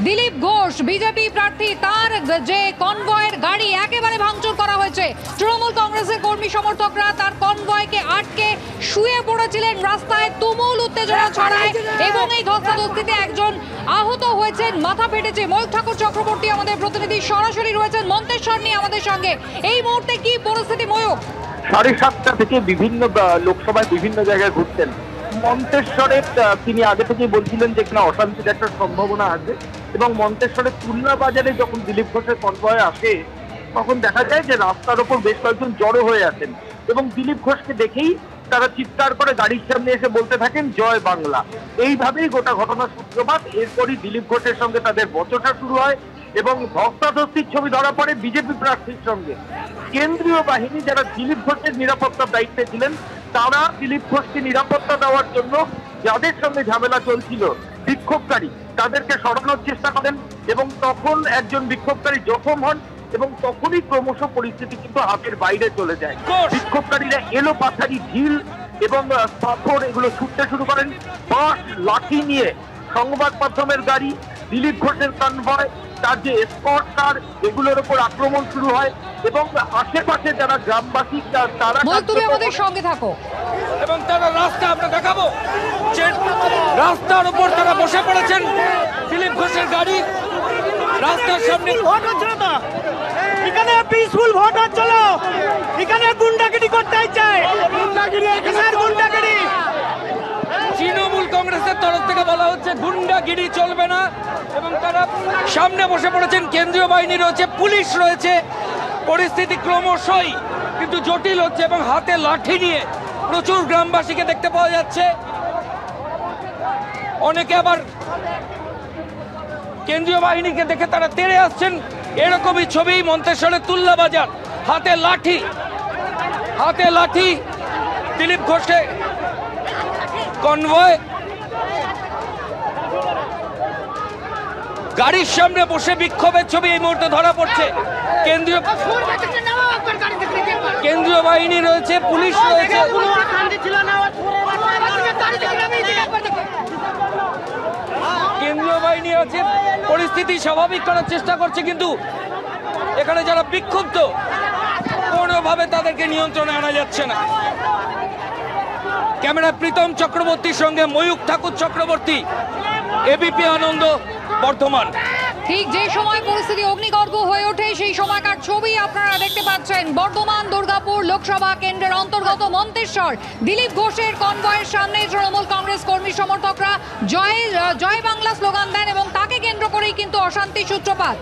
Dilip Ghosh BJP প্রার্থী, তার যে কনভয়ের গাড়ি একেবারে ভাঙচুর করা হয়েছে। তৃণমূল কংগ্রেসের কর্মী সমর্থকরা তার কনভয়কে আটকে শুয়ে পড়েছিলেন রাস্তায়। তুমুল উত্তেজনা ছড়ায় এবং এই ধস্তাধস্তিতে একজন আহত হয়েছেন, মাথা ফেটেছে। ময়ূখ ঠাকুর চক্রবর্তী আমাদের প্রতিনিধি সরাসরি রয়েছেন মন্তেশ্বর নিয়ে আমাদের সঙ্গে। এই মুহূর্তে কি পরিস্থিতি ময়ূখ? 7:30 থেকে বিভিন্ন লোকসভায় বিভিন্ন জায়গায় ঘুরতেন মন্তেশ্বরে। তিনি আগে থেকেই বলছিলেন যে এখানে অশান্তির একটা সম্ভাবনা আছে এবং মন্তেশ্বরের তুলনা বাজারে যখন দিলীপ ঘোষের কনভয় আসে তখন দেখা যায় যে রাস্তার ওপর বেশ কয়েকজন জড়ো হয়ে আছেন এবং দিলীপ ঘোষকে দেখেই তারা চিৎকার করে গাড়ির সামনে এসে বলতে থাকেন জয় বাংলা। এইভাবেই গোটা ঘটনার সূত্রপাত। এরপরই দিলীপ ঘোষের সঙ্গে তাদের বচসা শুরু হয় এবং ধস্তাধস্তির ছবি ধরা পড়ে বিজেপি প্রার্থীর সঙ্গে। কেন্দ্রীয় বাহিনী যারা দিলীপ ঘোষের নিরাপত্তার দায়িত্বে ছিলেন তারা দিলীপ ঘোষকে নিরাপত্তা দেওয়ার জন্য যাদের সঙ্গে ঝামেলা চলছিল বিক্ষোভকারী তাদেরকে সরানোর চেষ্টা করেন এবং তখন একজন বিক্ষোভকারী জখম হন এবং তখনই ক্রমশ পরিস্থিতি কিন্তু হাতের বাইরে চলে যায়। বিক্ষোভকারীরা এলো পাথারি, ঢিল এবং পাথর এগুলো ছুটতে শুরু করেন। বাঁশ লাঠি নিয়ে সংবাদ মাধ্যমের গাড়ি, দিলীপ ঘোষের কনভয়, তার যে স্কট কার, এগুলোর উপর আক্রমণ শুরু হয় এবং আশেপাশে যারা গ্রামবাসী তারা তুমি আমাদের সঙ্গে থাকো এবং তারা রাস্তা আমরা দেখাবো যে রাস্তার উপর তারা বসে পড়েছেন। দিলীপ ঘোষের গাড়ি রাস্তার সামনে। ভোট হচ্ছিল না, এখানে পিসফুল ভোট হচ্ছিল, এখানে গুন্ডাগিরি করতে চায়, গুন্ডাগিরি। তৃণমূল কংগ্রেসের তরফ থেকে বলা হচ্ছে গুন্ডাগিরি চলবে না এবং তারা সামনে বসে পড়েছেন। কেন্দ্রীয় বাহিনী রয়েছে, পুলিশ রয়েছে। পরিস্থিতি ক্রমশই কিন্তু জটিল হচ্ছে এবং হাতে লাঠি নিয়ে প্রচুর গ্রামবাসীকে দেখতে পাওয়া যাচ্ছে। অনেকে আবার কেন্দ্রীয় বাহিনীকে দেখে তারা তেড়ে আসছেন। এরকমই ছবি মন্তেশ্বরের তুল্লা বাজার। হাতে লাঠি দিলীপ ঘোষে কনভয় গাড়ির সামনে বসে বিক্ষোভের ছবি এই মুহূর্তে ধরা পড়ছে। কেন্দ্রীয় বাহিনী রয়েছে, পুলিশ রয়েছে। কেন্দ্রীয় বাহিনী আছে, পরিস্থিতি স্বাভাবিক করার চেষ্টা করছে, কিন্তু এখানে যারা বিক্ষুব্ধ কোনোভাবে তাদেরকে নিয়ন্ত্রণে আনা যাচ্ছে না। ক্যামেরা প্রীতম চক্রবর্তীর সঙ্গে ময়ূখ ঠাকুর চক্রবর্তী, এবিপি আনন্দ, বর্ধমান। ঠিক যে সময় পরিস্থিতি অগ্নিগর্ভ হয়ে ওঠে সেই সময়কার ছবি আপনারা দেখতে পাচ্ছেন। বর্ধমান দুর্গাপুর লোকসভা কেন্দ্রের অন্তর্গত মন্তেশ্বর। দিলীপ ঘোষের কনভয়ের সামনে তৃণমূল কংগ্রেস কর্মী সমর্থকরা জয় বাংলা স্লোগান দেন এবং তাকে কেন্দ্র করেই কিন্তু অশান্তির সূত্রপাত।